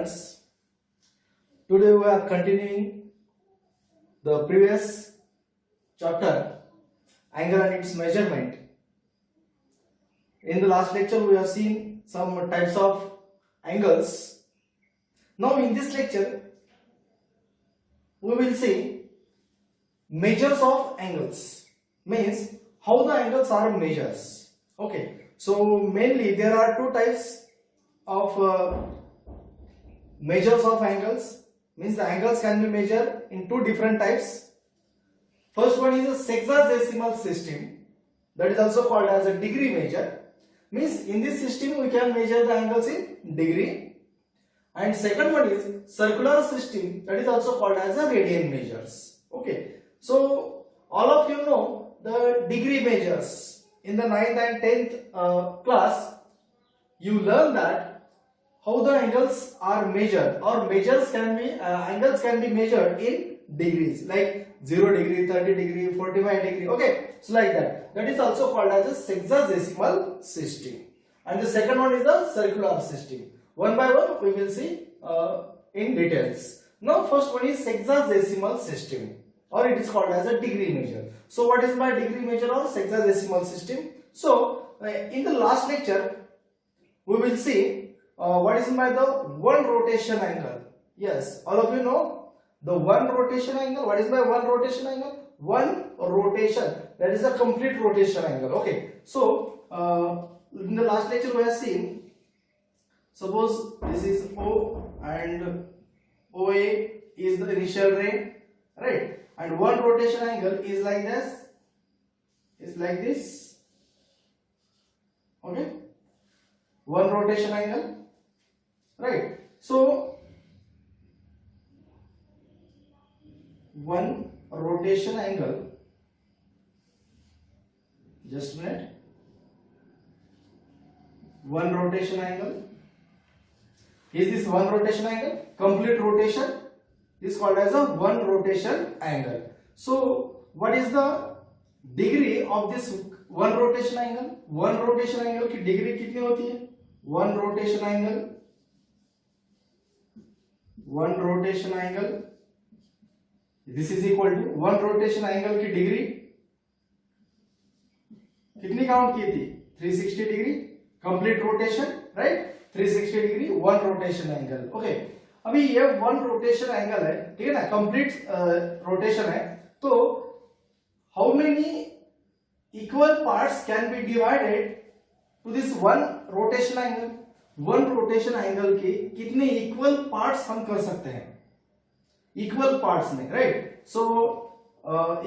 students, today we are continuing the previous chapter, angle and its measurement. In the last lecture we have seen some types of angles. Now in this lecture we will see measures of angles, means how the angles are measured. Okay, so mainly there are two types of measures of angles, means the angles can be measured in two different types. First one is a sexagesimal system, that is also called as a degree measure, means in this system we can measure the angles in degree. And second one is circular system, that is also called as a radian measures. Okay, so all of you know the degree measures. In the 9th and 10th class you learn that how the angles are measured, or measures can be angles can be measured in degrees, like 0 degree, 30 degree, 45 degree. Okay, so like that. That is also called as a sexagesimal system. And the second one is the circular system. One by one we will see in details. Now first one is sexagesimal system, or it is called as a degree measure. So what is my degree measure or sexagesimal system? So in the last lecture we will see what is by the one rotation angle. Yes, all of you know the one rotation angle. What is by one rotation angle? One rotation, that is a complete rotation angle. Okay, so in the last lecture we have seen, suppose this is O and OA is the initial ray, right? And one rotation angle is like this, is like this. Okay, one rotation angle, right? So one rotation angle, just a minute, one rotation angle, is this one rotation angle? Complete rotation is called as a one rotation angle. So what is the degree of this one rotation angle? One rotation angle की degree कितनी होती है? One rotation angle, one rotation angle, this is equal to one rotation angle की degree कितनी count की थी? 360 degree complete rotation, right? 360 degree one rotation angle. Okay, अभी ये वन रोटेशन एंगल है, ठीक है ना, कंप्लीट रोटेशन है. तो how many equal parts can be divided to this one rotation angle? One rotation angle के कितने इक्वल पार्ट्स हम कर सकते हैं इक्वल पार्ट्स में, राइट? सो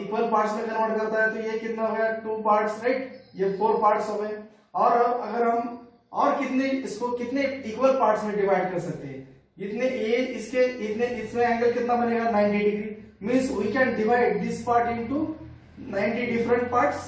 इक्वल पार्ट्स में कन्वर्ट करता है तो ये कितना हो गया? 2 पार्ट्स, राइट? ये 4 पार्ट्स हो गए. और अगर हम और कितने इसको कितने इक्वल पार्ट्स में डिवाइड कर सकते हैं? इतने ये इसके इतने, इसमें एंगल कितना बनेगा? 90 degree. Means we can divide this part into 90 different parts,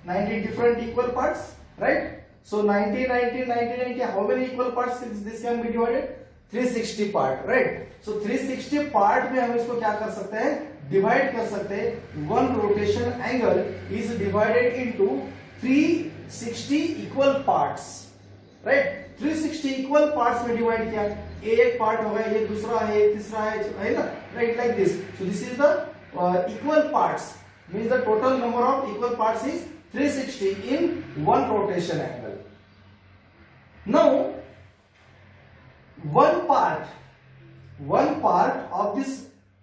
90 different equal parts, right? So 90 90 90 90, how many equal parts this can be divided? 360 part, right? So 360 part में हम इसको क्या कर सकते हैं? डिवाइड कर सकते हैं. One rotation angle is divided into 360 equal parts, right? 360 equal parts में डिवाइड किया. एक पार्ट हो गया, ये दूसरा है, तीसरा है ना, right? Like this. So this is the equal parts, means the total number of equal parts is 360 in one rotation angle. Now one part of this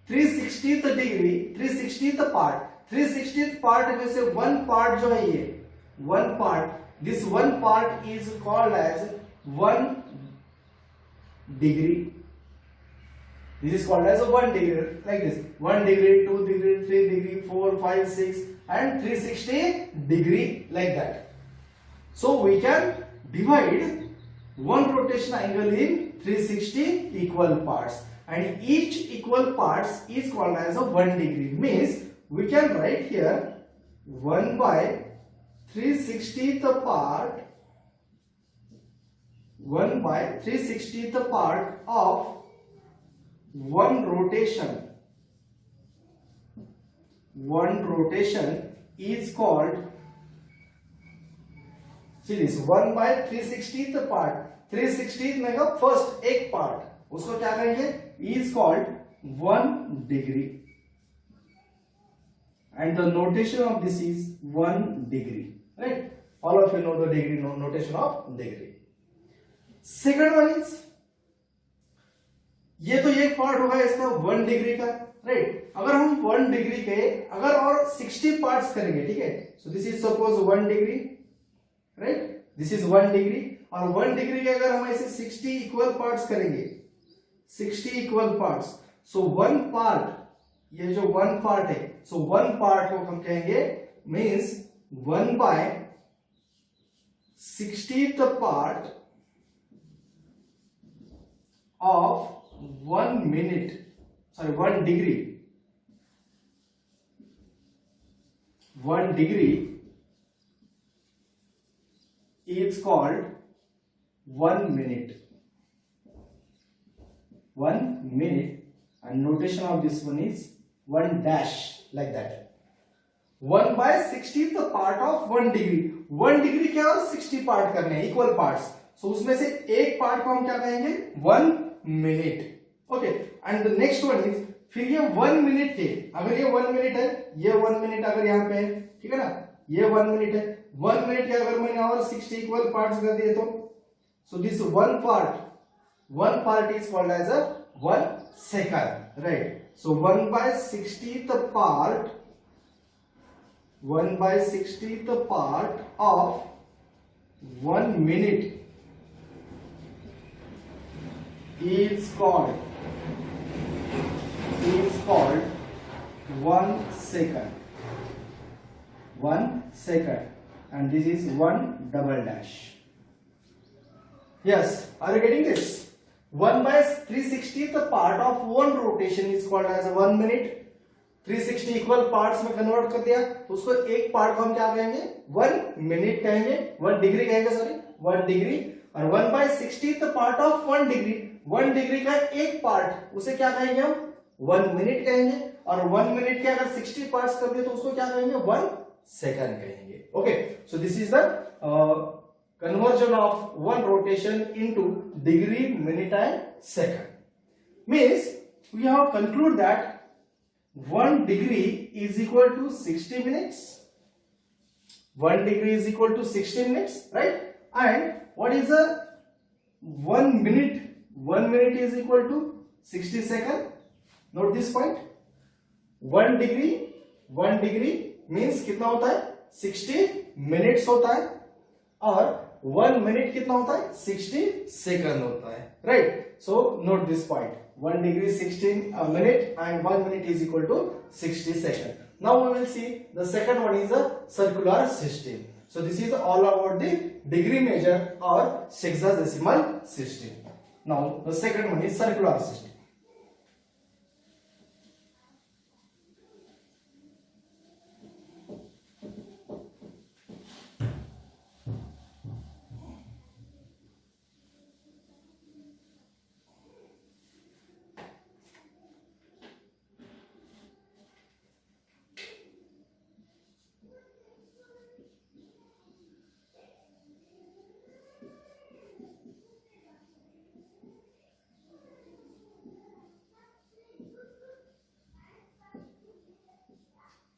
360th degree, 360th part में से one part जो है ये one part, this one part is called as 1 degree. This is called as a 1 degree, like this. 1 degree, 2 degree, 3 degree, 4, 5, 6 and 360 degree, like that. So we can divide one rotation angle in 360 equal parts, and each equal parts is called as a 1 degree. Means we can write here 1 by 360th part, 1 by 360th part of one rotation. One rotation is called, see this 1 by 360th part, 360th में का first एक part, उसको क्या कहेंगे, is called 1 degree and the notation of this is 1 degree, right? All of you know the degree notation of degree. Second one is, ये तो एक part होगा इसका 1 डिग्री का, राइट? अगर हम 1 डिग्री के अगर और 60 पार्ट्स करेंगे, ठीक है, so this is suppose 1 degree, right? This is 1 degree, और 1 डिग्री के अगर हम ऐसे 60 इक्वल पार्ट्स करेंगे, 60 इक्वल पार्ट्स, सो 1 पार्ट, ये जो 1 पार्ट है, सो 1 पार्ट को हम कहेंगे means 1 by 60th part of 1 minute, sorry 1 degree, 1 degree is called 1 minute, 1 minute, and notation of this one is 1 dash, like that. 1 by 60th part of 1 degree, 1 degree क्या और 60 part करने हैं, equal parts, सो उसमें से एक part को हम क्या कहेंगे, 1 minute, okay. And the next one is, फिर ये 1 मिनट के, अगर ये 1 मिनट है, ये 1 मिनट अगर यहाँ पे है, ठीक है ना, ये 1 मिनट है, 1 मिनट के अगर मैंने और 60 इक्वल पार्ट्स कर दिए तो, so this 1 part is called as a 1 second, right? So 1 by 60th part, 1 by 60th part of 1 minute is called 1 second, 1 second, and this is 1 double dash. Yes, are you getting this? 1 by 360th part of 1 rotation is called as 1 minute. 360 equal parts में convert कर दिया तो उसको एक part को हम क्या कहेंगे, 1 मिनट कहेंगे, 1 डिग्री कहेंगे, सॉरी 1 डिग्री. और 1 by 60th part of 1 degree, 1 degree का एक पार्ट, उसे क्या कहेंगे हम, 1 मिनट कहेंगे. और 1 मिनट के अगर 60 पार्ट्स कर दिए तो उसको क्या कहेंगे, 1 सेकंड कहेंगे. Okay, so this is the conversion of 1 rotation into degree, minute and second. Means we have concluded that 1 degree is equal to 60 minutes. 1 degree is equal to 60 minutes, right? And what is the 1 minute? 1 minute is equal to 60 second. Note this point. 1 degree means कितना होता है, 60 minutes होता है, और 1 minute कितना होता है, 60 second होता है, right? So note this point, 1 degree 60 minute and 1 minute is equal to 60 seconds. Now we will see the second one is a circular system. So this is all about the degree measure or sexagesimal system. Now the second one is circular system.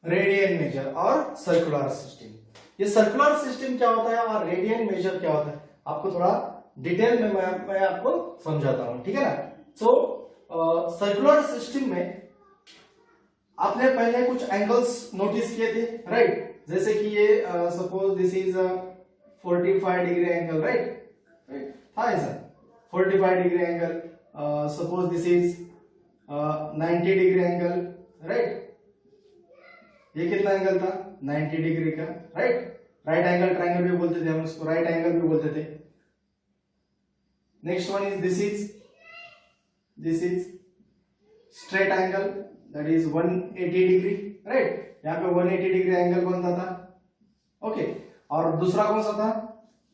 Radian major और circular system. ये circular system क्या होता है और radian major क्या होता है, आपको थोड़ा डिटेल में मैं आपको समझाता हूं, ठीक है ना. सो सर्कुलर सिस्टम में आपने पहले कुछ एंगल्स नोटिस किए थे, राइट? जैसे कि ये suppose this is 45 degree angle, right? था ऐसा 45 degree angle. Suppose this is 90 degree angle, right? ये कितना एंगल था, 90 डिग्री का, राइट? राइट एंगल ट्रायंगल भी बोलते थे हम इसको, राइट एंगल भी बोलते थे. Next one is this is straight angle, that is 180 degree, right? यहाँ पे 180 डिग्री एंगल बनता था, ओके. और दूसरा कौन सा था,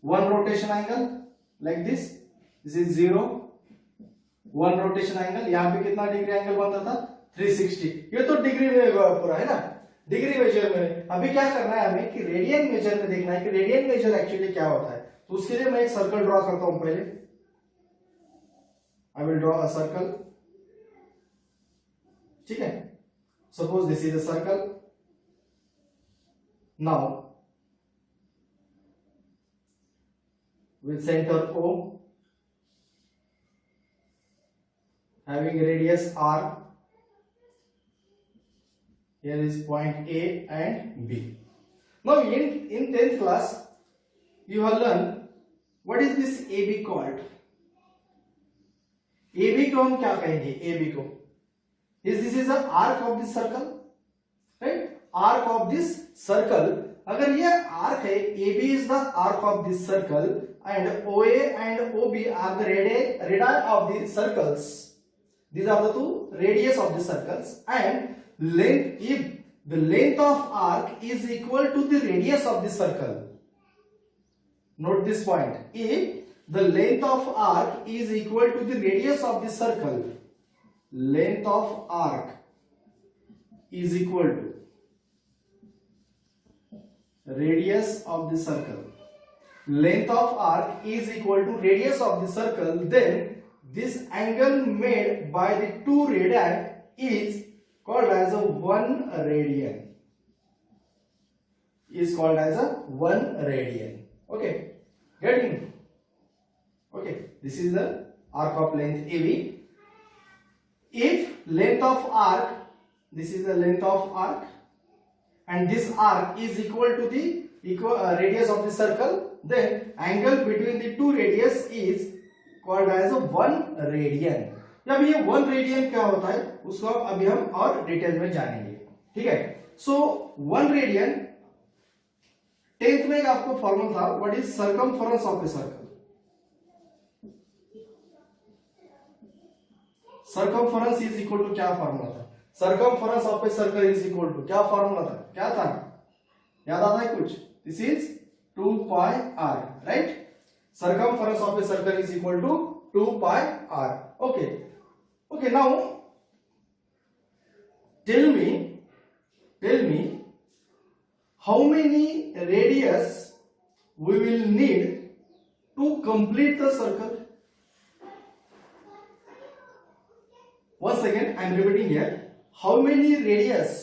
1 rotation angle, like this is 0, 1 rotation angle. यहाँ पे कितना डिग्री एंगल बनता था, 360. ये तो डिग्री में पूरा है ना, डिग्री मेजर में. अभी क्या करना है हमें कि रेडियन मेजर में देखना है कि रेडियन मेजर एक्चुअली क्या होता है. तो उसके लिए मैं एक सर्कल ड्रॉ करता हूं पहले. I will draw a circle. ठीक है, suppose this is a circle. Now with center O, having radius R, here is point A and B. Now in 10th class you have learned what is this AB called. AB को हम क्या कहेंगे? AB को this is the arc of this circle, right? Arc of this circle. अगर ये arc है, AB is the arc of this circle and OA and OB are the radii of the circles. These are the two radius of the circles, and length, if the length of arc is equal to the radius of the circle. Note this point. If the length of arc is equal to the radius of the circle, length of arc is equal to radius of the circle, length of arc is equal to radius of the circle, then this angle made by the two radii is called as a 1 radian. Is called as a 1 radian. Okay, getting? Okay, this is the arc of length AB. If length of arc, this is the length of arc, and this arc is equal to the radius of the circle, then angle between the two radius is called as a 1 radian. जब ये 1 radian क्या होता है उसको अभी हम और detail में जानेंगे. ठीक है, सो 1 रेडियन 10th में आपको फॉर्मूला था, what is circumference of a circle. Circumference is equal to क्या फॉर्मूला था? Circumference of a circle is equal to क्या फॉर्मूला था? क्या था, याद आता है कुछ? This is 2 pi r, right? Circumference of a circle is equal to 2 pi r. Okay. Okay, now tell me how many radius we will need to complete the circle. Once again I am repeating here. How many radius?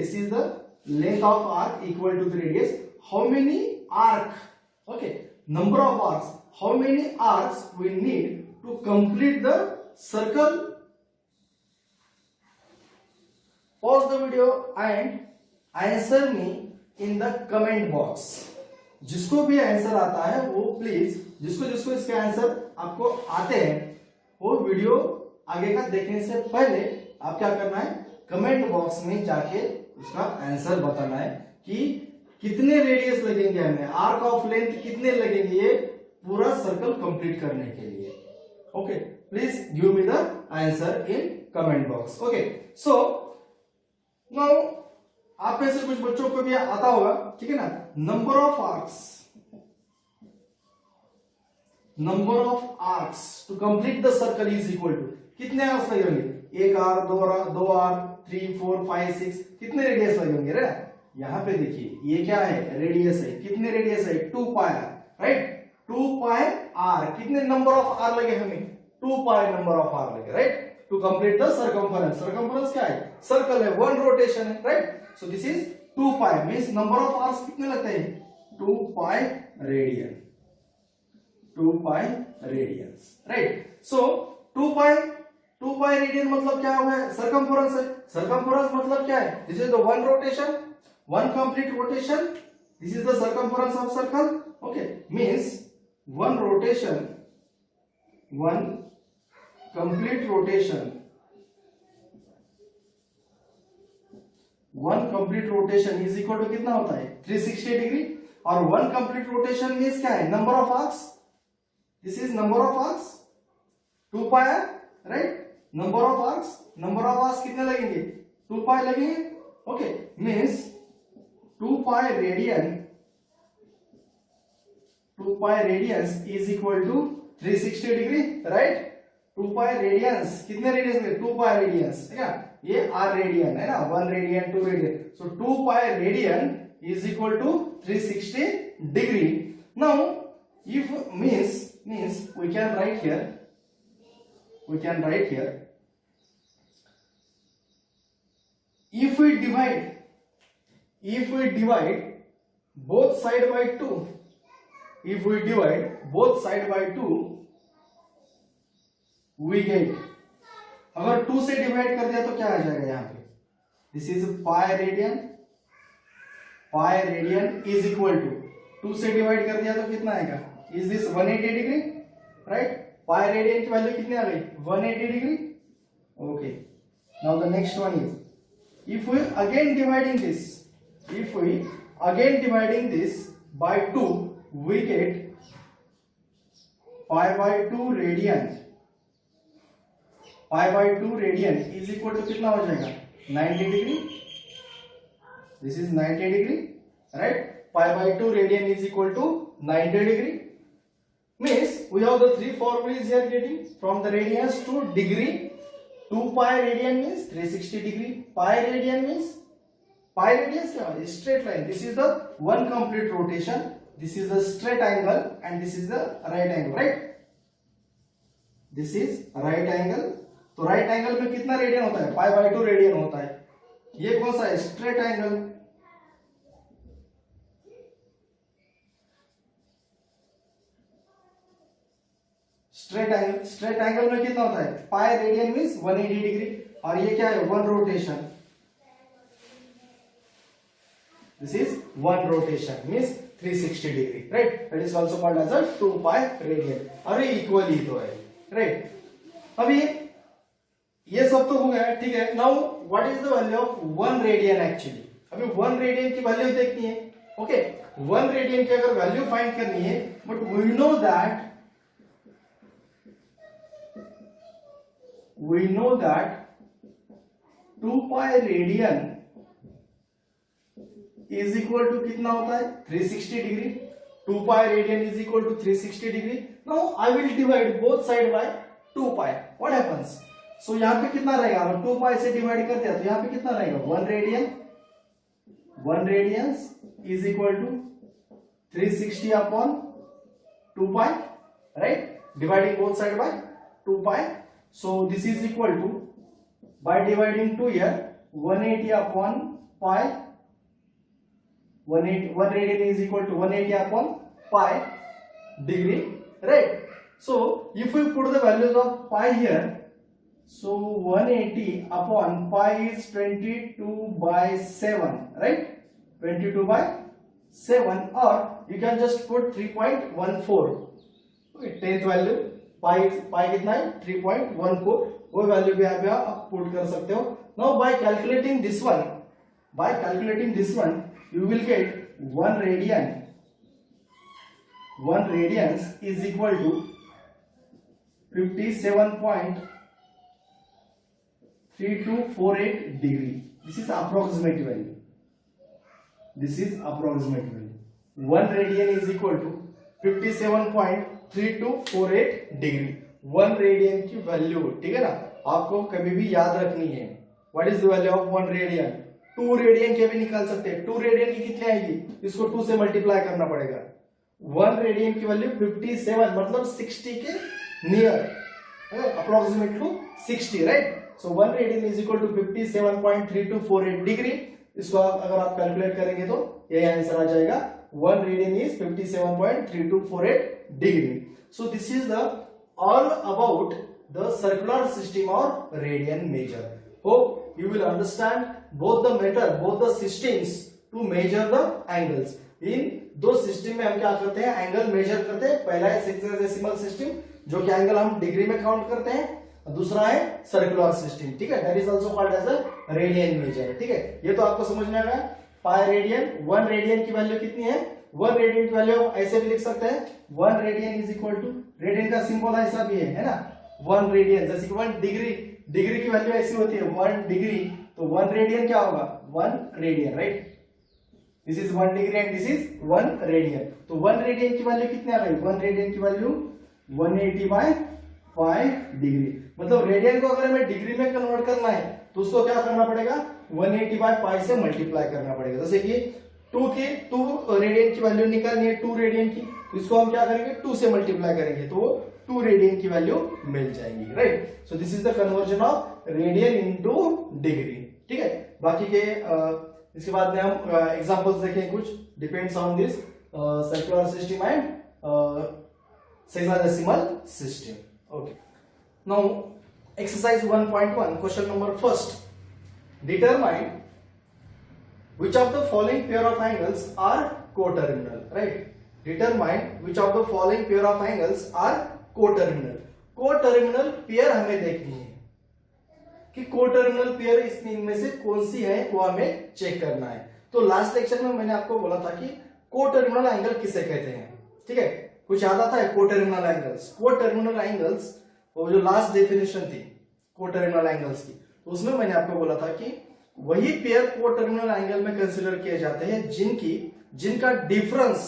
This is the length of arc equal to the radius. How many arc? Okay. Number of arcs. How many arcs we need to complete the circle? Pause the video and answer me in the comment box. जिसको भी answer आता है वो please, जिसको इसके answer आपको आते हैं वो वीडियो आगे का देखने से पहले आप क्या करना है, कमेंट बॉक्स में जाके उसका आंसर बताना है कि कितने रेडियस लगेंगे हमें, आर्क ऑफ लेंथ कितने लगेंगे ये पूरा सर्कल कंप्लीट करने के लिए. Okay, please give me the answer in comment box. Okay, so now आप में से कुछ बच्चों को भी आता होगा, ठीक है ना. Number of arcs to complete the circle is equal to, कितने आर्क्स लगेंगे? 1 आर्क, 2 आर्क, 3, 4, 5, 6, कितने रेडियस लगेंगे रे? यहां पे देखिए ये क्या है, रेडियस है. कितने रेडियस है? 2 पाई, राइट? 2 pi r. कितने नंबर ऑफ r लगे हमें? 2 पाई नंबर ऑफ r लगे, right? To complete the circumference. Circumference क्या है? सर्कल है, 1 रोटेशन है, right? So this is 2 pi means number of r's कितने लगते हैं? 2 pi radian. 2 pi radians, right? So 2 pi radian मतलब क्या है? सर्कमफरेंस है. सर्कमफरेंस मतलब क्या है? This is the 1 rotation, 1 complete rotation. This is the circumference of circle. Okay, means 1 rotation, 1 complete rotation, 1 complete rotation is equal to कितना होता है? 360 डिग्री. और 1 complete rotation means क्या है? Number of arcs. This is number of arcs. 2 pi, right? Number of arcs कितने लगेंगे? 2 pi लगेंगे. Okay, means 2 pi radians is equal to 360 degree, right? 2 pi radians कितने रेडियंस में? 2 pi radians, है ना? ये r रेडियन है ना, 1 radian, 2 radian. So 2 pi radian is equal to 360 degree. Now if means we can write here we can write here, if we divide both side by 2, if we divide both side by 2, we get, अगर 2 से divide कर दिया तो क्या आ जाएगा यहाँ पे, this is pi radian is equal to 2 से डिवाइड कर दिया तो कितना आएगा, is this 180 degree, right. Pi radian की वैल्यू कितनी आ गई, 180 degree. Okay, now the next one is, if we again dividing this by 2, we get pi by 2 radian. Pi by 2 radian is equal to कितना हो जाएगा, 90 degree. This is 90 degree, right? Pi by 2 radian is equal to 90 degree. Means we have the three formulas here getting from the radians to degree. 2 pi radian means 360 degree. Pi radian means, pi radians क्या है, straight line. This is the one complete rotation. This is the straight angle and this is the right angle, right? This is right angle. तो right angle में कितना radian होता है, pi by 2 radian होता है। ये कौन सा है, स्ट्रेट एंगल। स्ट्रेट एंगल में कितना होता है, पाई रेडियन मींस 180 डिग्री, और ये क्या है, one rotation. This is one rotation means 360 degree, right. That is also called as a 2 pi radian, और ये इक्वली तो है, राइट। अभी ये सब तो हो गया, ठीक है। Now what is the value of 1 radian actually, अभी 1 रेडियन की वैल्यू देखनी है। ओके, 1 रेडियन की अगर वैल्यू फाइंड करनी है, but we know that 2 pi radian is equal to कितना होता है, 360 degree. 2 pi radian is equal to 360 degree. Now I will divide both side by 2 pi. What happens, so यहाँ पे कितना रहेगा, अगर 2 पाई से डिवाइड करते हैं तो यहाँ पे कितना रहेगा, 1 radian is equal to 360 upon 2 pi, right. Dividing both side by 2 pi, so this is equal to, by dividing 2 here, 180 upon pi, 1 radian is equal to 180 upon pi degree, right. So if we put the values of pi here, so 180 upon pi is 22 by 7, right? 22 by 7, or you can just put 3.14. Okay, 10th value pi कितना है, 3.14, वो value भी आप put कर सकते हो। Now by calculating this one, you will get 1 radians is equal to 57.3248 degree. This is approximate value. 1 radian is equal to 57.3248 degree. 1 radian की value, ठीक है ना, आपको कभी भी याद रखनी है। What is the value of 1 radian? 2 radian के भी निकाल सकते हैं। 2 रेडियन की कितनी आएगी, इसको 2 से मल्टीप्लाई करना पड़ेगा। 1 रेडियन की वैल्यू 57, मतलब 60 के नियर, approximate to 60, right. So 1 radian is equal to 57.3248 degree. इसको अगर आप कैलकुलेट करेंगे तो ये आंसर आ जाएगा, 1 radian is 57.3248 degree. So this is the all about the circular system or radian measure. Hope you will understand both the method, both the systems to measure the angles. इन दो system में हम क्या करते हैं, angle measure करते हैं। पहला है हेक्साडेसिमल सिस्टम, जो कि एंगल हम डिग्री में काउंट करते हैं, दूसरा है सर्कुलर सिस्टम, ठीक है। That is also called as a radian measure, ठीक है। ये तो आपको समझ में आ गया। पाई रेडियन, 1 रेडियन की वैल्यू कितनी है, 1 रेडियन की वैल्यू ऐसे भी लिख सकते हैं, 1 radian is equal to, radian का सिंबल ऐसा भी है ना, 1 रेडियन, जैसे कि 1 डिग्री की वैल्यू ऐसी होती है 1 डिग्री, तो 1 रेडियन क्या होगा, 1 radian, right. This is 1 degree and this is 1 radian. तो 1 रेडियन की वैल्यू कितनी आ गई, 1 रेडियन की वैल्यू 180 बाय 5 डिग्री। मतलब रेडियन को अगर हमें डिग्री में कन्वर्ट करना है तो उसको क्या करना पड़ेगा, 180 बाय पाई से मल्टीप्लाई करना पड़ेगा। जैसे कि टू रेडियन की वैल्यू निकालनी है, 2 रेडियन की, तो इसको हम क्या करेंगे 2 से मल्टीप्लाई करेंगे तो 2 रेडियन की वैल्यू मिल जाएंगी, right. So this is the conversion of radian into degree, ठीक है। बाकी के इसके बाद में हम एग्जांपल्स देखें कुछ, depends on this circular system and hexadecimal system. Okay, now exercise 1.1 question number first, determine which of the following pair of angles are coterminal, right? Determine which of the following pair of angles are coterminal. Coterminal pair हमें देखनी है कि coterminal pair इनमें से कौन सी है, वो हमें चेक करना है। तो लास्ट लेक्चर में मैंने आपको बोला था कि कोटर्मिनल एंगल किसे कहते हैं, ठीक है, कुछ याद आता है कोटर्मिनल एंगल्स। कोटर्मिनल एंगल्स, वो जो लास्ट डेफिनेशन थी कोटर्मिनल एंगल्स की, तो उसमें मैंने आपको बोला था कि वही पेयर कोटर्मिनल एंगल में कंसीडर किए जाते हैं जिनका difference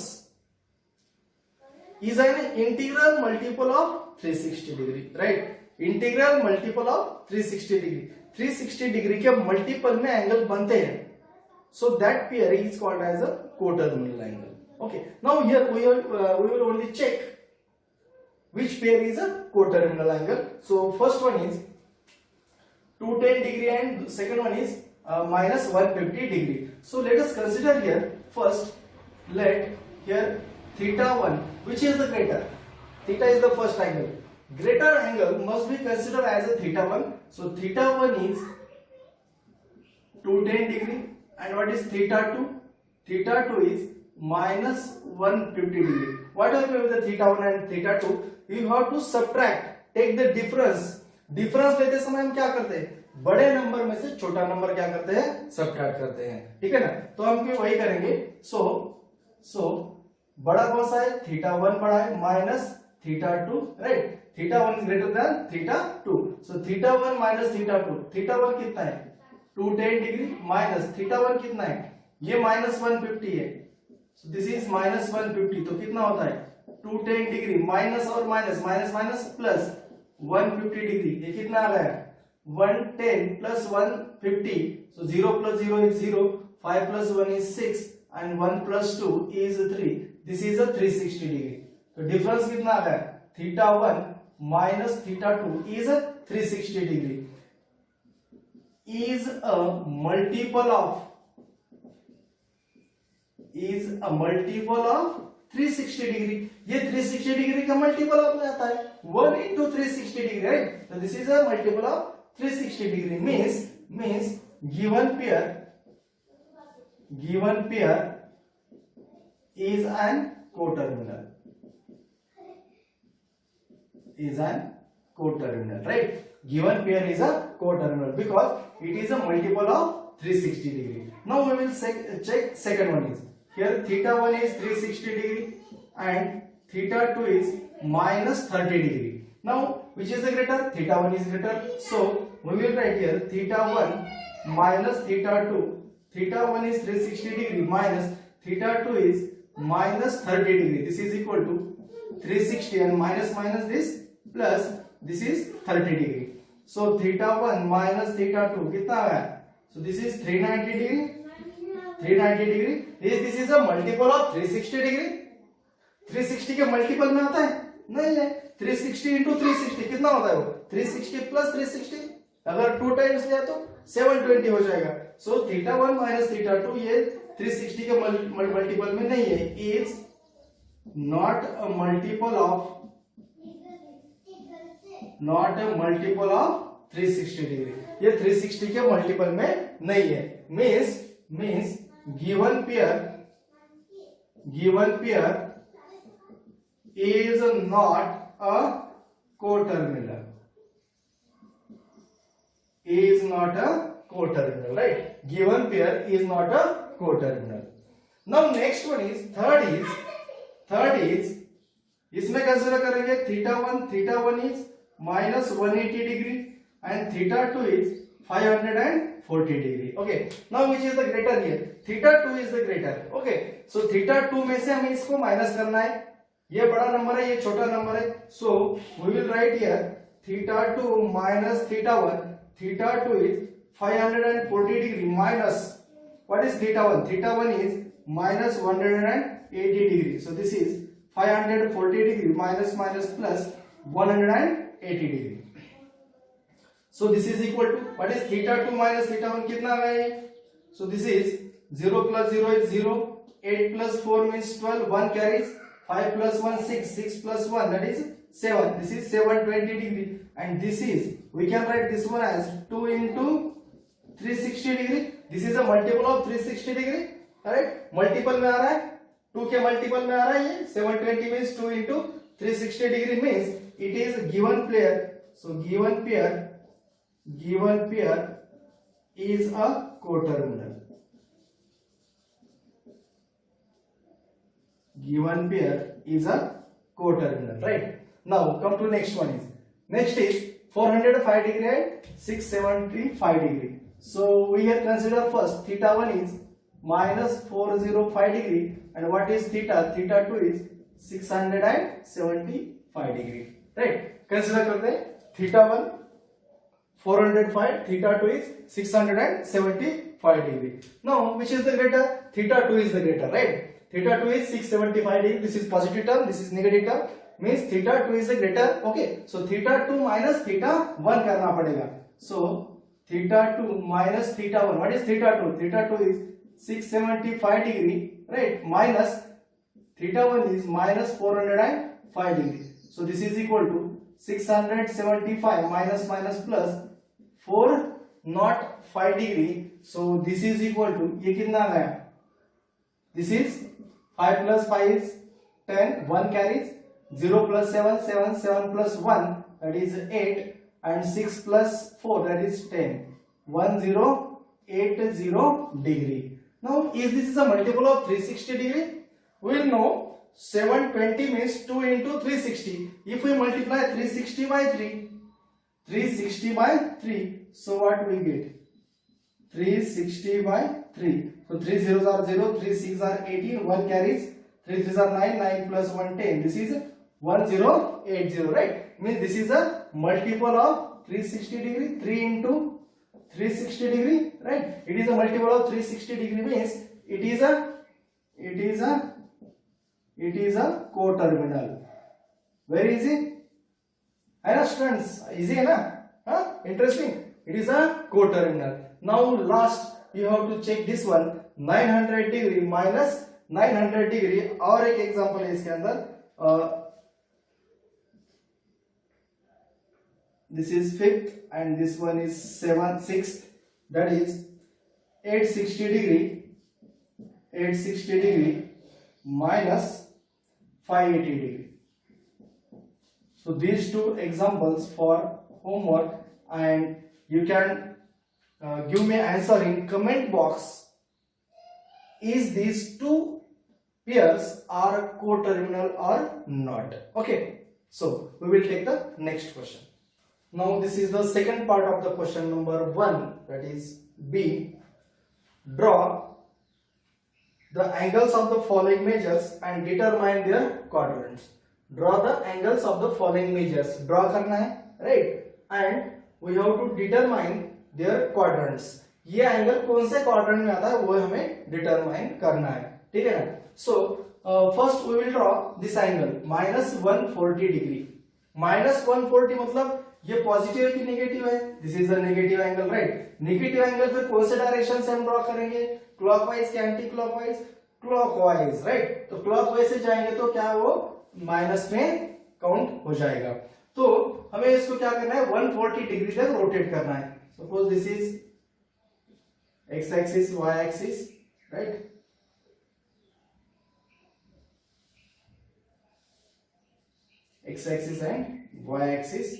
is an integral multiple of 360 degree, right. Integral multiple of 360 degree, 360 degree के मल्टीपल में एंगल बनते हैं, so that pair is called as a coterminal angle. Okay, now here we will only check which pair is a coterminal angle. So first one is 210 degree and second one is minus 150 degree. So let us consider here first, let here theta 1, which is the greater, theta is the first angle, greater angle must be considered as a theta 1. So theta 1 is 210 degree and what is theta 2? Theta 2 is minus 150 degree. What happens with the theta 1 and theta 2? You have to subtract, take the difference. Difference लेते समय हम क्या करते हैं, बड़े number में से छोटा नंबर क्या करते हैं, सबट्रैक्ट करते हैं, ठीक है ना। तो हम भी वही करेंगे। सो बड़ा कौन सा है, थीटा 1 बड़ा है, minus theta 2, right. Theta 1 is greater than theta 2, so theta 1 minus theta 2, theta 1 कितना है 210 डिग्री, माइनस थीटा 1 कितना है, ये माइनस 150 है, so this is minus 150, तो कितना होता है 210 डिग्री, माइनस और minus, minus minus plus 150 degree, ये कितना आ गया 110 plus 150, so 0 plus 0 is 0, 5 plus 1 is 6 and 1 plus 2 is 3, this is a 360 degree. तो डिफरेंस कितना आ गया, theta 1 minus theta 2 is a 360 degree, is a multiple of 360 degree. ये 360 degree का multiple of में आता है 1 into 360 डिग्री, राइट। तो this is a multiple of 360 degree, means given pair is an coterminal, right? Given pair is a coterminal because it is a multiple of 360 degree. Now we will check second one is, here theta 1 is 360 degree and theta 2 is minus 30 degree. Now which is the greater, theta 1 is greater, so we will write here theta 1 minus theta 2, theta 1 is 360 degree minus theta 2 is minus 30 degree, this is equal to 360 and minus this plus this is 30 degree, so theta 1 minus theta 2 कितना आ गया, so this is 390 degree, this is a multiple of 360 degree, 360 के multiple में आता है, नहीं है, 360 into 360 कितना होता है वो 360 plus 360, अगर 2 टाइम्स लिया तो 720 हो जाएगा, so theta 1 minus theta 2 ये 360 के मल्टीपल में नहीं है, is not a multiple of 360 degree, ये 360 के मल्टीपल में नहीं है, means given pair is not a coterminal, right? Given pair is not a coterminal. Now next one is third is इसमें कंसीडर करेंगे theta 1 is minus 180 degree and theta 2 is 540 degree. Okay, now which is the greater here, theta 2 is the greater. Okay, so theta 2 में से हमें इसको minus करना है, ये बड़ा नंबर है, ये छोटा नंबर है, so we will write here theta 2 minus theta 1, theta 2 is 540 degree minus what is theta 1, theta 1 is minus 180 degree. So this is 540 degree minus minus plus 180 degree. So this is equal to what is theta 2 minus theta 1 कितना आ गया ये? So this is 0 plus 0 is 0, 8 plus 4 means 12, 1 carries, 5 plus 1 6, 6 plus 1 that is 7. This is 720 degree and this is, we can write this one as 2 into 360 degree. This is a multiple of 360 degree, right? Multiple में आ रहा है, 2 के multiple में आ रहा है ये, 720 means 2 into 360 degree means it is given pair. So given pair is a coterminal. Given pair is a coterminal, right? Now come to next one is, next is 405 degree and 675 degree. So we have consider first theta 1 is minus 405 degree and what is theta? Theta 2 is 675 degree, right? Consider करते हैं theta 1 405, theta 2 is 675 degree. Now which is the greater? Theta 2 is the greater, right? Theta 2 is 675 degree. This is positive term, this is negative term, means theta 2 is the greater. Okay, so theta 2 minus theta 1 करना पड़ेगा. So theta 2 minus theta 1. What is theta 2? Theta 2 is 675 degree, right? Minus theta 1 is minus 405 degree. So this is equal to 675 minus minus plus 405 degree. So this is equal to, ये कितना गया? This is 5 plus 5 is 10, 1 carries, 0 plus 7, 7, 7 plus 1 that is 8 and 6 plus 4 that is 10, 1080 degree. Now if this is a multiple of 360 degree, we will know 720 means 2 into 360. If we multiply 360 by 3, 360 by 3, so what we get? 360 by 3. So 3 zeros are 0, 3 6 are 18, 1 carries, 3 3s are 9, 9 plus 1 10. This is 1080, right? Means this is a multiple of 360 degree, 3 into 360 degree, right? It is a multiple of 360 degree means it is a coterminal. Very easy. है ना students? Easy है ना? हाँ? Interesting. It is a coterminal. Now last you have to check this one, 900 degree minus 900 degree. और एक example है इसके अंदर. This is 5th and this one is 6th. That is 860 degree minus 580 degree. So these two examples for homework and you can give me answer in comment box. Is these two pairs are coterminal or not? Okay, so we will take the next question. Now this is the second part of the question number 1, that is B. Draw the angles of the following measures and determine their quadrants. Draw the angles of the following measures. Draw करना है, right? And we have to determine their quadrants. ये angle कौन से quadrant में आता है वो हमें डिटरमाइन करना है, ठीक है ना? So first we will draw this angle minus 140 degree. Minus 140 मतलब ये पॉजिटिव है कि नेगेटिव है? This is a negative angle, right? Negative angle फिर कौन से डायरेक्शन से हम ड्रॉ करेंगे? क्लॉकवाइज कि एंटी क्लॉकवाइज? Clockwise, right? तो क्लॉकवाइज से जाएंगे तो क्या वो माइनस में काउंट हो जाएगा. तो हमें इसको क्या करना है? 140 डिग्री तक रोटेट करना है. Suppose this is X axis, Y axis, right? X axis and Y axis.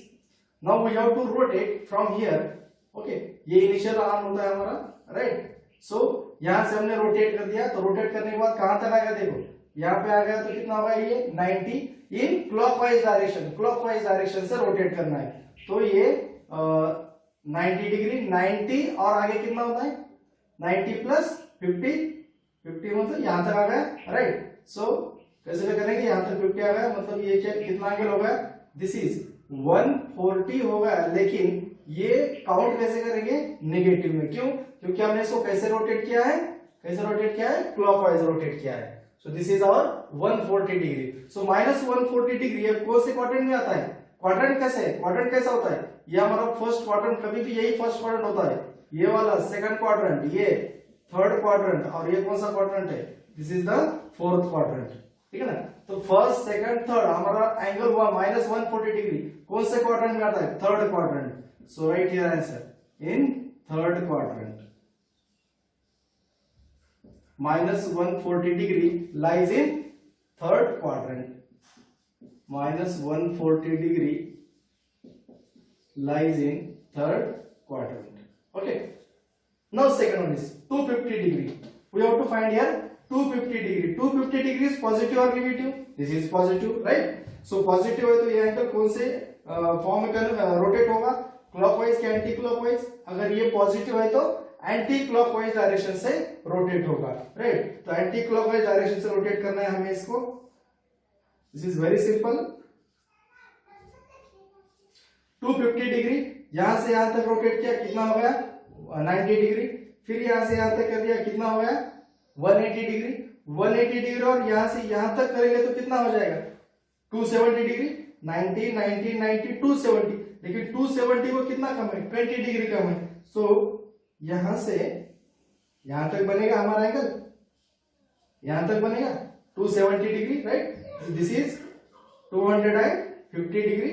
Now we have to rotate from here. Okay, ये इनिशियल आर्म होता है हमारा, राइट? सो यहां से हमने रोटेट कर दिया, तो रोटेट करने के बाद कहां तक आएगा? देखो यहाँ पे आ गया तो कितना होगा? ये 90 in clockwise direction. Clockwise direction से रोटेट करना है तो ये 90 डिग्री, 90 और आगे कितना होता है? 90 प्लस 50 मतलब यहां तक आ गया, राइट? सो कैसे करेंगे? यहां तक 50 आ गया, मतलब ये क्या कितना एंगल होगा? दिस इज 140 होगा. लेकिन ये काउंट कैसे करेंगे? नेगेटिव में. क्यों? क्योंकि हमने इसको कैसे रोटेट किया है? कैसे रोटेट किया है, क्लॉकवाइज रोटेट किया है। So this is our 140 degree. So minus 140 degree कौन से क्वाड्रेंट में आता है, क्वाड्रेंट कैसे है, क्वाड्रेंट कैसा होता है, ये हमारा फर्स्ट क्वाड्रेंट, कभी भी यही फर्स्ट क्वाड्रेंट होता है, ये वाला सेकंड क्वाड्रेंट, ये थर्ड क्वाड्रेंट, और ये कौन सा क्वाड्रेंट है, this is the fourth quadrant, ठीक है ना। तो फर्स्ट सेकंड थर्ड हमारा एंगल हुआ माइनस 140 डिग्री, कौन से क्वाड्रेंट में आता है, third quadrant. So right here answer in third quadrant, minus 140 degree lies in third quadrant. Minus 140 degree lies in third quadrant. Okay. Now second one is 250 degree. We have to find here 250 degree. 250 degree is positive or negative? This is positive, right? So positive है तो ये angle कौन से form में rotate होगा, clockwise के anti clockwise. अगर ये पॉजिटिव है तो एंटी क्लॉकवाइज डायरेक्शन से रोटेट होगा, राइट। तो एंटी क्लॉकवाइज डायरेक्शन से रोटेट करना है हमें इसको। This is very simple. 250 degree यहां से यहां तक रोटेट किया, कितना हो गया 90 डिग्री। फिर यहां से यहां तक कर दिया, कितना हो गया 180 डिग्री। 180 डिग्री और यहां से यहां तक करेंगे तो कितना हो जाएगा 270 डिग्री। 90 90 90 270, लेकिन 270 को कितना कम है, 20 डिग्री कम है। सो यहां से यहां तक बनेगा हमारा एंगल, यहां तक बनेगा 270 degree, right. This is 250 degree.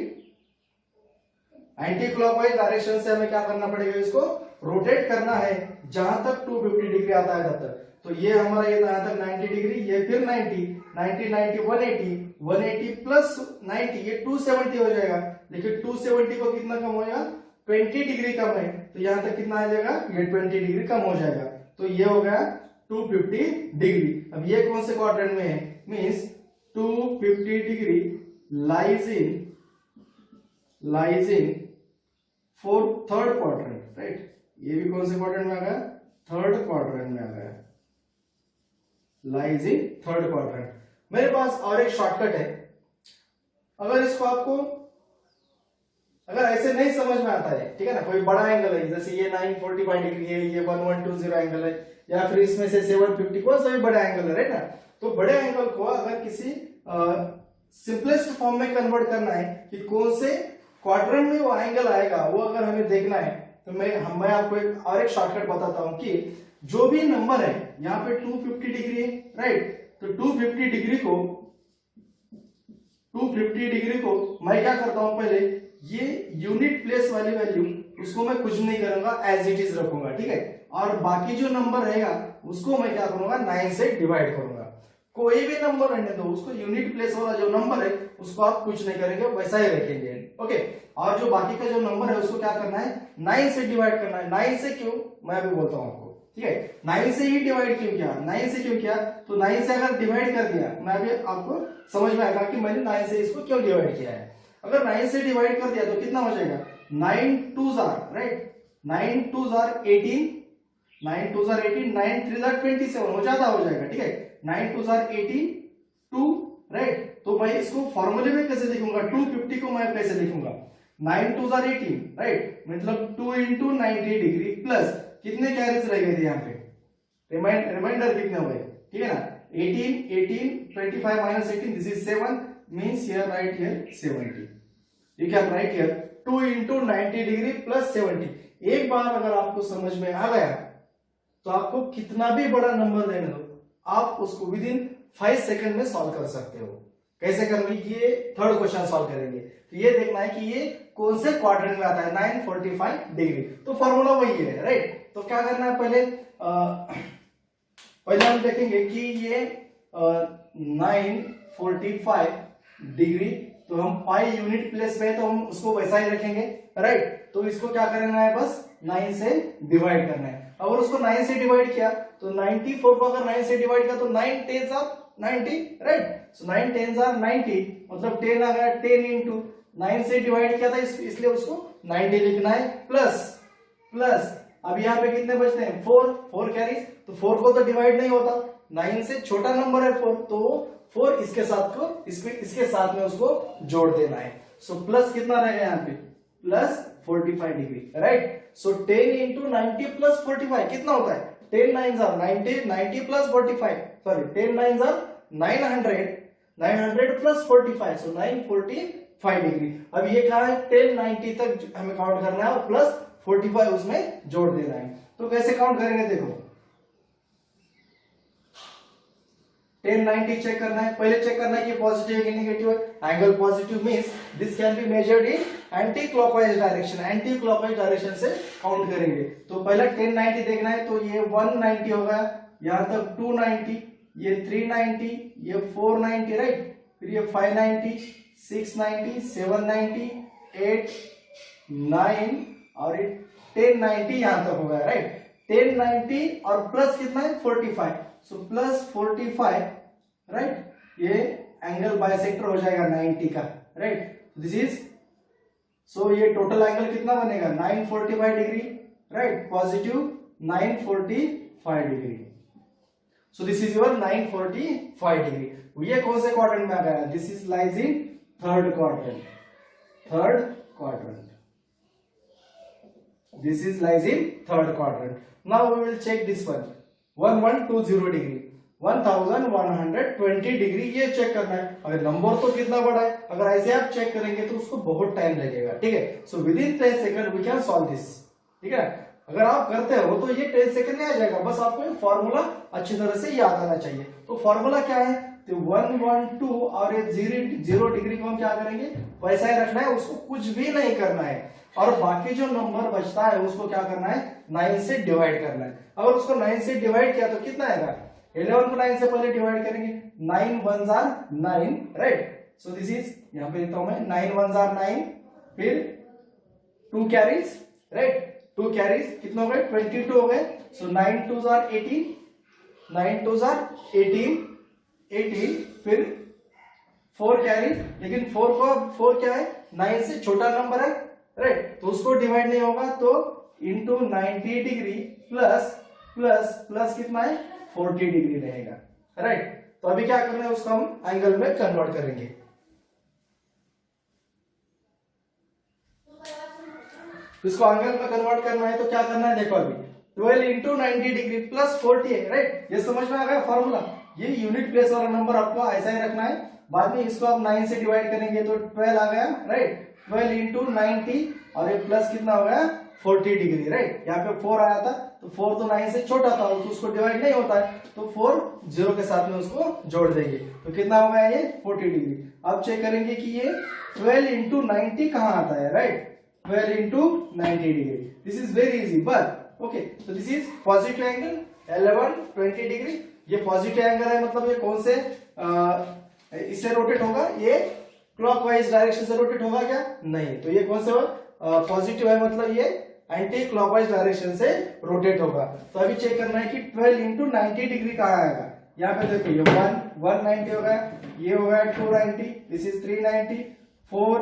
Anti clockwise direction से हमें क्या करना पड़ेगा, इसको रोटेट करना है जहां तक 250 डिग्री आता है तब तक। तो ये हमारा ये यहां तक 90 डिग्री, ये फिर 90 90 90 180 180 प्लस 90 ये 270 हो जाएगा। लेकिन 270 को कितना कम हो जाएगा, 20 डिग्री कम है, तो यहां तक कितना आ जाएगा, ये 20 डिग्री कम हो जाएगा। तो ये हो गया 250 डिग्री। अब ये कौन से क्वाड्रेंट में है, means 250 degree lies in third quadrant, right. ये भी कौन से क्वाड्रेंट में आ गया, थर्ड क्वाड्रेंट में आ गया, लाइज इन थर्ड क्वाड्रेंट। मेरे पास और एक शॉर्टकट है। अगर इसको आपको अगर ऐसे नहीं समझ में आता है, ठीक है ना, कोई बड़ा एंगल है, जैसे ये 945 डिग्री है, ये 1120 एंगल है, या फिर इसमें से 750 कौन सा भी बड़ा एंगल है, राइट ना। तो बड़े एंगल को अगर किसी सिंपलेस्ट फॉर्म में कन्वर्ट करना है कि कौन से क्वाड्रेंट में वो एंगल आएगा, वो अगर हमें देखना है, तो मैं आपको एक शॉर्टकट बताता हूं कि जो भी नंबर है, यहाँ पे 250 डिग्री है, राइट। तो 250 डिग्री को मैं क्या करता हूं, पहले ये यूनिट प्लेस वाली वैल्यू उसको मैं कुछ नहीं करूंगा, एज इट इज रखूंगा, ठीक है। और बाकी जो नंबर रहेगा उसको मैं क्या करूंगा, 9 से डिवाइड करूंगा। कोई भी नंबर रहने दो, उसको यूनिट प्लेस वाला जो नंबर है उसको आप कुछ नहीं करेंगे, वैसा ही रखेंगे, ओके। और जो बाकी का जो नंबर है उसको क्या करना है, 9 से डिवाइड करना है। 9 से क्यों, मैं अभी बोलता हूं आपको, ठीक है। 9 से ही डिवाइड क्यों किया, 9 से क्यों किया, तो 9 से अगर डिवाइड कर दिया, मैं अभी आपको समझ में आएगा कि मैंने 9 से इसको क्यों डिवाइड किया है। अगर 9 से डिवाइड कर दिया तो कितना हो जाएगा, 9 2s are, right, 9 2s are 18, 9 2s are 18, 9 3s are 27, वो ज्यादा हो जाएगा, ठीक है। 9 2s are 18 2, राइट। तो मैं इसको फॉर्मूले में कैसे लिखूंगा, 250 को मैं कैसे लिखूंगा, 9 2s are 18, राइट, मतलब 2 into 90 डिग्री प्लस कितने कैरीज रह गए थे यहाँ पे, रिमाइंडर कितने हुए, ठीक है ना, 18 18 25 minus 18, this is 7, means here write here 70. You can write here 2 into 90 degree plus 70। एक बार अगर आपको समझ में आ गया तो आपको कितना भी बड़ा नंबर देने दो, आप उसको विद इन 5 सेकंड में सॉल्व कर सकते हो। कैसे करेंगे, ये थर्ड क्वेश्चन सॉल्व करेंगे। तो ये देखना है कि ये कौन से क्वाड्रेंट में आता है, 945 डिग्री। तो फॉर्मूला वही है, राइट। तो क्या करना है, पहले हम देखेंगे कि ये 945 डिग्री, तो हम पाई यूनिट प्लेस में, तो हम उसको वैसा ही रखेंगे, राइट। तो इसको क्या करना है, बस 9 से डिवाइड करना है। अगर उसको 9 से डिवाइड किया तो 94 को अगर 9 से डिवाइड किया तो 9 10s are 90, right. So 9 10s are 90, मतलब 10 आ गया, 10 into 9 से डिवाइड किया था, इसलिए उसको 90 लिखना है, प्लस अब यहाँ पे कितने बचते हैं, 4 कैरीज। तो 4 को तो डिवाइड नहीं होता, 9 से छोटा नंबर है 4, तो 4 इसके साथ में उसको जोड़ देना है। सो प्लस कितना रहेगा यहाँ पे, प्लस 45 डिग्री, राइट। सो 10 into 90 प्लस 45 कितना होता है, 10 9s are 90, 90 plus 45, sorry 10 9s are 900, 900 plus 45, so 945 degree. अब ये कहा है 10 90 तक हमें काउंट करना है और प्लस 45 उसमें जोड़ देना है। तो कैसे काउंट करेंगे देखो, 1090 चेक करना है, पहले चेक करना है कि पॉजिटिव है कि नेगेटिव है। Angle positive means this can be measured in anti clockwise direction, anti clockwise direction से काउंट करेंगे। तो पहले 1090 देखना है, तो ये 190 होगा, यहां तक 290, ये 390, ये 490 राइट, फिर ये 590, 690, 790, 8, 9 और 1090 यहां तक होगा राइट। 1090 और प्लस कितना है 45, सो प्लस 45 राइट, ये एंगल बाइसेक्टर हो जाएगा 90 का राइट। दिस इज, सो ये टोटल एंगल कितना बनेगा 945 degree right, positive 945 degree. So this is your 945 degree. ये कौन से क्वाड्रेंट में आ गया, this is lies in third quadrant, third quadrant, this is lies in third quadrant. Now we will check this one, 1120 degree, 1120 degree ये check करना है। अगर नंबर तो कितना बड़ा है, अगर ऐसे आप चेक करेंगे तो उसको बहुत टाइम लगेगा, ठीक है। So within 10 second we can solve this, ठीक है। अगर आप करते हो तो ये 10 सेकंड में आ जाएगा, बस आपको ये फॉर्मूला अच्छी तरह से याद आना चाहिए। तो फॉर्मूला क्या है, तो 112 और ये 0 डिग्री को हम क्या करेंगे, वैसा ही रखना है, उसको कुछ भी नहीं करना है। और बाकी जो नंबर बचता है उसको क्या करना है, 9 से डिवाइड करना है। अगर उसको 9 से डिवाइड किया तो कितना आएगा, 11 को 9 से पहले डिवाइड करेंगे, 9 1s are 9 right. So this is, यहां पे लिखता हूं मैं 9 1s are 9, फिर 2 कैरीज राइट, 2 कैरीज कितना हो गए 22 हो गए। सो 9 2s are 18, 9 2s are 18, फिर 4 कैरीज, लेकिन 4 क्या है 9 से छोटा नंबर है राइट, तो उसको डिवाइड नहीं होगा, तो into 90 degree plus plus plus कितना है 40 डिग्री रहेगा राइट। तो अभी क्या करना है, उसको हम एंगल में कन्वर्ट करेंगे। इसको एंगल में कन्वर्ट करना है तो क्या करना है, देखो अभी 12 इंटू 90 डिग्री प्लस 40 है राइट। ये समझ में आ गया फॉर्मूला, ये यूनिट प्लेस वाला नंबर आपको ऐसा ही रखना है। बाद में इसको आप 9 से डिवाइड करेंगे तो 12 आ गया राइट, 12 इंटू 90 और ये प्लस कितना हो गया 40 डिग्री राइट। यहाँ पे 4 आया था, तो 4 तो 9 से छोटा था, तो उसको डिवाइड नहीं होता है, तो 4 0 के साथ में उसको जोड़ देंगे, तो कितना हो गया ये 40 डिग्री। अब चेक करेंगे कि ये 12 इंटू 90 कहाँ आता है right, 12 into 90 degree. This is very easy but okay. तो this is positive angle 1120 degree. ये पॉजिटिव एंगल है, मतलब ये कौन से इससे रोटेट होगा, ये क्लॉकवाइज डायरेक्शन से रोटेट होगा क्या, नहीं। तो ये कौन सा पॉजिटिव है, मतलब ये एंटी क्लॉकवाइज डायरेक्शन से रोटेट होगा। तो अभी चेक करना है कि 12 इंटू 90 डिग्री कहाँ आएगा। यहाँ पे देखो ये 190 होगा, ये होगा 290, दिस इज 390, 4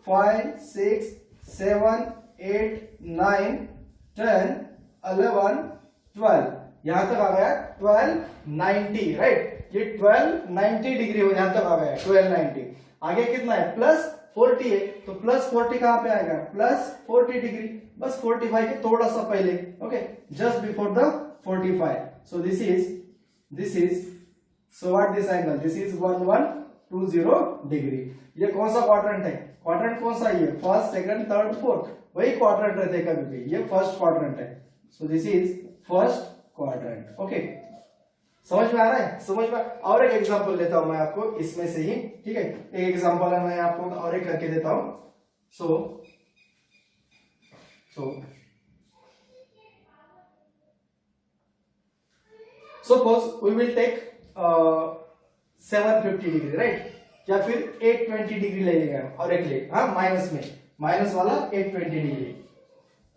5 6 7 8 9 10 11 12, यहां तक आ गया 1290 राइट। ये 1290 डिग्री हो यहां तक आ गया 1290। आगे कितना है प्लस 40 है, तो प्लस 40 कहां पे आएगा, प्लस 40 डिग्री, बस 45 के थोड़ा सा पहले okay, just before the 45। So this is so what this angle, this is 1120 degree. ये कौन सा क्वाड्रेंट है, क्वाड्रेंट कौन सा है, ये फर्स्ट सेकंड थर्ड फोर्थ, वही क्वाड्रेंट रहते हैं कभी भी, ये फर्स्ट क्वाड्रेंट है। So this is first quadrant okay. समझ में आ रहा है, समझ में। और एक एग्जांपल लेता हूं मैं आपको इसमें से ही, ठीक है। एक एग्जांपल है, मैं आपको और एक करके देता हूं। So suppose we will take 750 degree right, या फिर 820 डिग्री लगेगा और एक ले हाँ माइनस में, माइनस वाला 820 degree.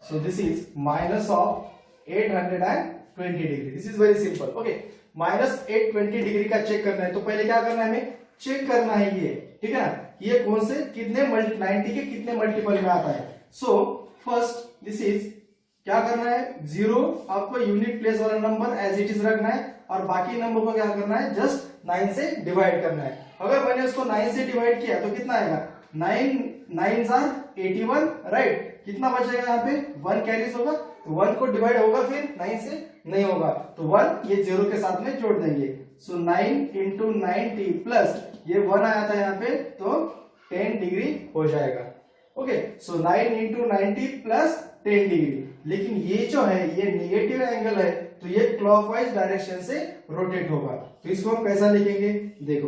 So this is minus of 820 degree. This is very simple okay. Minus 820 degree का चेक करना है, तो पहले क्या करना है, हमें चेक करना है ये, ठीक है ना, ये कौन से कितने 90 के कितने मल्टीपल में आता है। सो फर्स्ट दिस इज क्या करना है, 0 आपको यूनिट प्लेस वाला नंबर एज इट इज रखना है, और बाकी नंबर को क्या करना है, जस्ट 9 से डिवाइड करना है। अगर मैंने उसको 9 से डिवाइड किया तो कितना आएगा, 9 9s are 81 राइट। कितना बचेगा यहाँ पे 1 कैरीज होगा, तो 1 को डिवाइड होगा फिर 9 से, नहीं होगा, तो 1 ये 0 के साथ में जोड़ देंगे। सो 9 इंटू 90 प्लस ये 1 आया था यहाँ पे, तो 10 डिग्री हो जाएगा। ओके, सो 9 इंटू 90 प्लस 10 डिग्री। लेकिन ये जो है ये निगेटिव एंगल है, तो ये क्लॉकवाइज डायरेक्शन से रोटेट होगा। तो इसको हम कैसा लिखेंगे, देखो,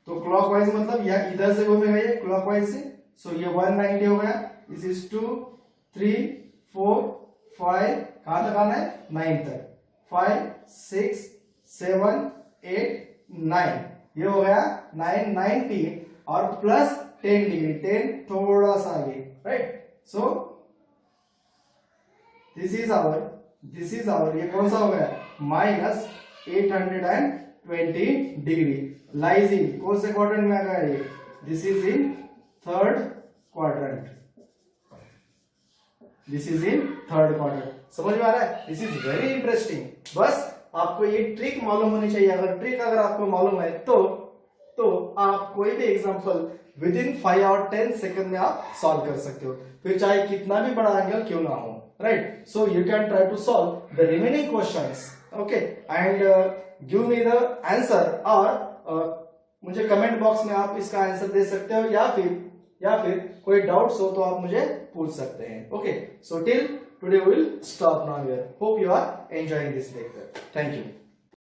तो क्लॉकवाइज मतलब यह इधर से घूमेगा ये क्लॉकवाइज से। सो ये 190 हो गया, दिस इज 2 3 4 5, कहां तक आना है, 9 तक, 5 6 7 8 9, ये हो गया 990 और प्लस 10 डिग्री, 10 थोड़ा सा आगे, right. So this is our ये कौन सा हो गया, माइनस 820 डिग्री। लाइज इन कौन से क्वाड्रेंट में आ गया ये, this is in third quadrant, this is in third quadrant. समझ में आ रहा है, दिस इज वेरी इंटरेस्टिंग। बस आपको ये ट्रिक मालूम होनी चाहिए। अगर आपको मालूम है तो आप कोई भी एग्जांपल विद इन 5 और 10 सेकंड में आप सॉल्व कर सकते हो, फिर चाहे कितना भी बड़ा एंगल क्यों ना हो, right. So you can try to solve the remaining questions, okay, and give me the answer, और मुझे कमेंट बॉक्स में आप इसका आंसर दे सकते हो, या फिर कोई डाउट्स हो तो आप मुझे पूछ सकते हैं। Okay, so till today we will stop now here. Hope you are enjoying this lecture. Thank you.